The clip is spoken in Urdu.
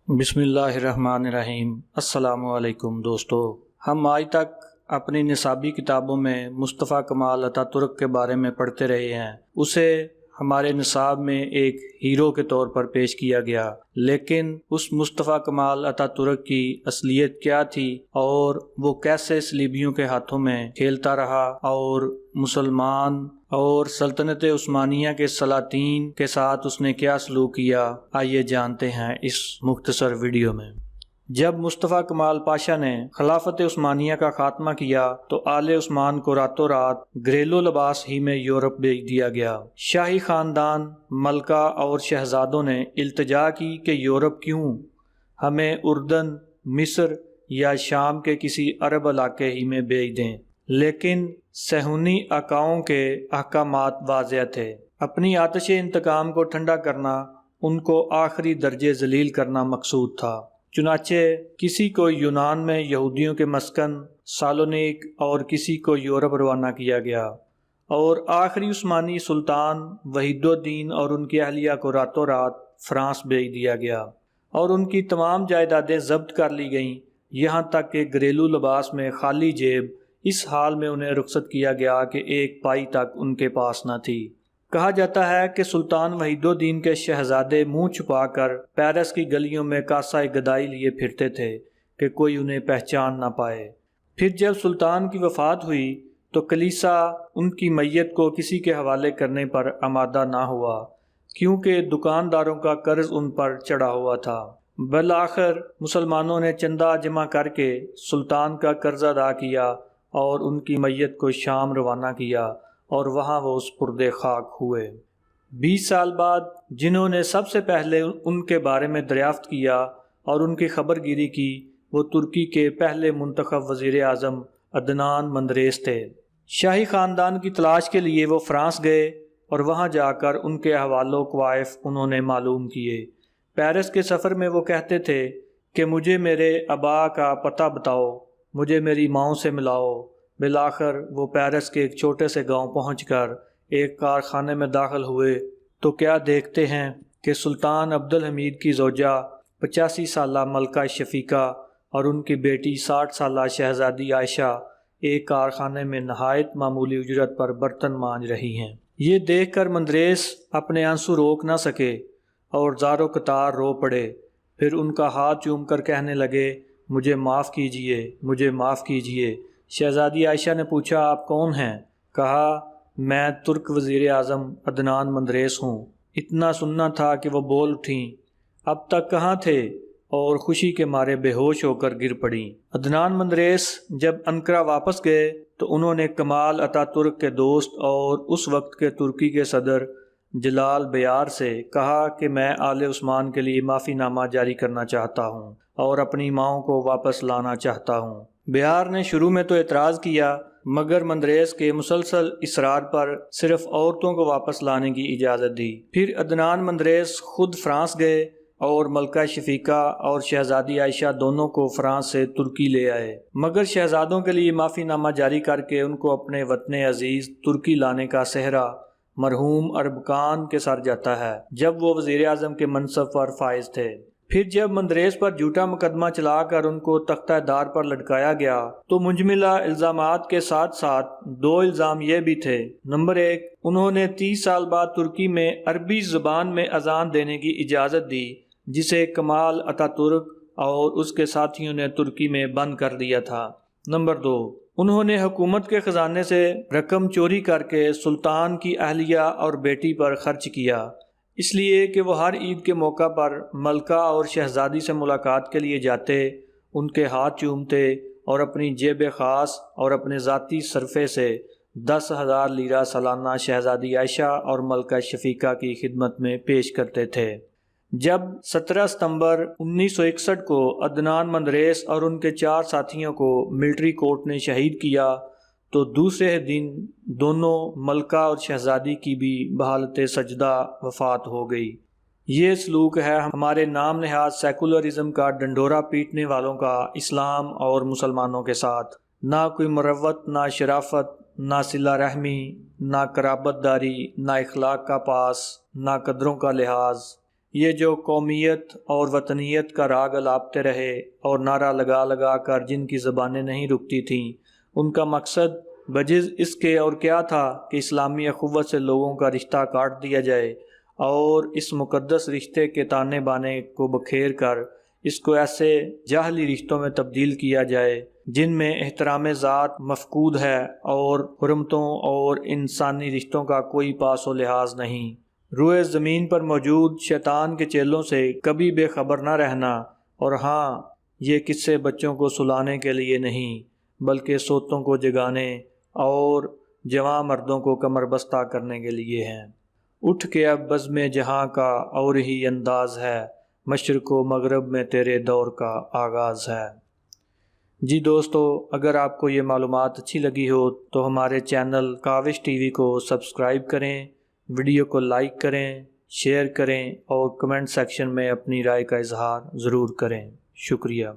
بسم اللہ الرحمن الرحیم۔ السلام علیکم دوستو، ہم آج تک اپنی نصابی کتابوں میں مصطفیٰ کمال اتا ترک کے بارے میں پڑھتے رہے ہیں۔ اسے ہمارے نصاب میں ایک ہیرو کے طور پر پیش کیا گیا، لیکن اس مصطفیٰ کمال اتا ترک کی اصلیت کیا تھی اور وہ کیسے صلیبیوں کے ہاتھوں میں کھیلتا رہا اور مسلمان اور سلطنت عثمانیہ کے سلاطین کے ساتھ اس نے کیا سلوک کیا، آئیے جانتے ہیں اس مختصر ویڈیو میں۔ جب مصطفیٰ کمال پاشا نے خلافت عثمانیہ کا خاتمہ کیا تو آل عثمان کو راتوں رات گھریلو لباس ہی میں یورپ بھیج دیا گیا۔ شاہی خاندان، ملکہ اور شہزادوں نے التجا کی کہ یورپ کیوں، ہمیں اردن، مصر یا شام کے کسی عرب علاقے ہی میں بھیج دیں، لیکن صہیونی آقاؤں کے احکامات واضح تھے۔ اپنی آتش انتقام کو ٹھنڈا کرنا، ان کو آخری درجے ذلیل کرنا مقصود تھا۔ چنانچہ کسی کو یونان میں یہودیوں کے مسکن سالونیک اور کسی کو یورپ روانہ کیا گیا، اور آخری عثمانی سلطان وحید الدین اور ان کی اہلیہ کو راتوں رات فرانس بھیج دیا گیا اور ان کی تمام جائیدادیں ضبط کر لی گئیں، یہاں تک کہ گھریلو لباس میں خالی جیب اس حال میں انہیں رخصت کیا گیا کہ ایک پائی تک ان کے پاس نہ تھی۔ کہا جاتا ہے کہ سلطان وحید الدین کے شہزادے منہ چھپا کر پیرس کی گلیوں میں کاسہ گدائی لیے پھرتے تھے کہ کوئی انہیں پہچان نہ پائے۔ پھر جب سلطان کی وفات ہوئی تو کلیسا ان کی میت کو کسی کے حوالے کرنے پر آمادہ نہ ہوا، کیونکہ دکانداروں کا قرض ان پر چڑھا ہوا تھا۔ بالآخر مسلمانوں نے چندہ جمع کر کے سلطان کا قرض ادا کیا اور ان کی میت کو شام روانہ کیا، اور وہاں وہ سپرد خاک ہوئے۔ 20 سال بعد جنہوں نے سب سے پہلے ان کے بارے میں دریافت کیا اور ان کی خبر گیری کی، وہ ترکی کے پہلے منتخب وزیر اعظم عدنان مندریس تھے۔ شاہی خاندان کی تلاش کے لیے وہ فرانس گئے اور وہاں جا کر ان کے احوال و کوائف انہوں نے معلوم کیے۔ پیرس کے سفر میں وہ کہتے تھے کہ مجھے میرے آبا کا پتہ بتاؤ، مجھے میری ماؤں سے ملاؤ۔ بالآخر وہ پیرس کے ایک چھوٹے سے گاؤں پہنچ کر ایک کارخانے میں داخل ہوئے تو کیا دیکھتے ہیں کہ سلطان عبدالحمید کی زوجہ 85 سالہ ملکہ شفیقہ اور ان کی بیٹی 60 سالہ شہزادی عائشہ ایک کارخانے میں نہایت معمولی اجرت پر برتن مانج رہی ہیں۔ یہ دیکھ کر مندریس اپنے آنسو روک نہ سکے اور زار و قطار رو پڑے۔ پھر ان کا ہاتھ چوم کر کہنے لگے، مجھے معاف کیجئے، مجھے معاف کیجئے۔ شہزادی عائشہ نے پوچھا، آپ کون ہیں؟ کہا، میں ترک وزیر اعظم عدنان مندریس ہوں۔ اتنا سننا تھا کہ وہ بول اٹھیں، اب تک کہاں تھے؟ اور خوشی کے مارے بے ہوش ہو کر گر پڑیں۔ عدنان مندریس جب انقرہ واپس گئے تو انہوں نے کمال اتا ترک کے دوست اور اس وقت کے ترکی کے صدر جلال بیار سے کہا کہ میں آل عثمان کے لیے معافی نامہ جاری کرنا چاہتا ہوں اور اپنی ماؤں کو واپس لانا چاہتا ہوں۔ بیار نے شروع میں تو اعتراض کیا، مگر مندریس کے مسلسل اصرار پر صرف عورتوں کو واپس لانے کی اجازت دی۔ پھر عدنان مندریس خود فرانس گئے اور ملکہ شفیقہ اور شہزادی عائشہ دونوں کو فرانس سے ترکی لے آئے، مگر شہزادوں کے لیے معافی نامہ جاری کر کے ان کو اپنے وطن عزیز ترکی لانے کا سہرا مرحوم اربکان کے سر جاتا ہے، جب وہ وزیر اعظم کے منصب پر فائز تھے۔ پھر جب مندریس پر جھوٹا مقدمہ چلا کر ان کو تختہ دار پر لٹکایا گیا تو مجملہ الزامات کے ساتھ ساتھ 2 الزام یہ بھی تھے۔ نمبر 1، انہوں نے 30 سال بعد ترکی میں عربی زبان میں اذان دینے کی اجازت دی، جسے کمال اتا ترک اور اس کے ساتھیوں نے ترکی میں بند کر دیا تھا۔ نمبر 2، انہوں نے حکومت کے خزانے سے رقم چوری کر کے سلطان کی اہلیہ اور بیٹی پر خرچ کیا، اس لیے کہ وہ ہر عید کے موقع پر ملکہ اور شہزادی سے ملاقات کے لیے جاتے، ان کے ہاتھ چومتے اور اپنی جیب خاص اور اپنے ذاتی صرفے سے 10,000 لیرہ سالانہ شہزادی عائشہ اور ملکہ شفیقہ کی خدمت میں پیش کرتے تھے۔ جب 17 ستمبر 1961 کو عدنان مندریس اور ان کے 4 ساتھیوں کو ملٹری کورٹ نے شہید کیا تو دوسرے دن دونوں ملکہ اور شہزادی کی بھی بحالت سجدہ وفات ہو گئی۔ یہ سلوک ہے ہمارے نام نہاد سیکولرزم کا ڈنڈورا پیٹنے والوں کا اسلام اور مسلمانوں کے ساتھ۔ نہ کوئی مروت، نہ شرافت، نہ صلہ رحمی، نہ قرابت داری، نہ اخلاق کا پاس، نہ قدروں کا لحاظ۔ یہ جو قومیت اور وطنیت کا راگ الاپتے رہے اور نعرہ لگا لگا کر جن کی زبانیں نہیں رکتی تھیں، ان کا مقصد بجز اس کے اور کیا تھا کہ اسلامی اخوت سے لوگوں کا رشتہ کاٹ دیا جائے اور اس مقدس رشتے کے تانے بانے کو بکھیر کر اس کو ایسے جاہلی رشتوں میں تبدیل کیا جائے جن میں احترام ذات مفقود ہے اور حرمتوں اور انسانی رشتوں کا کوئی پاس و لحاظ نہیں۔ روئے زمین پر موجود شیطان کے چیلوں سے کبھی بے خبر نہ رہنا، اور ہاں، یہ قصے بچوں کو سلانے کے لیے نہیں بلکہ سوتوں کو جگانے اور جواں مردوں کو کمر بستہ کرنے کے لیے ہیں۔ اٹھ کے اب بزم جہاں کا اور ہی انداز ہے، مشرق و مغرب میں تیرے دور کا آغاز ہے۔ جی دوستو، اگر آپ کو یہ معلومات اچھی لگی ہو تو ہمارے چینل کاوش ٹی وی کو سبسکرائب کریں، ویڈیو کو لائک کریں، شیئر کریں اور کمنٹ سیکشن میں اپنی رائے کا اظہار ضرور کریں۔ شکریہ۔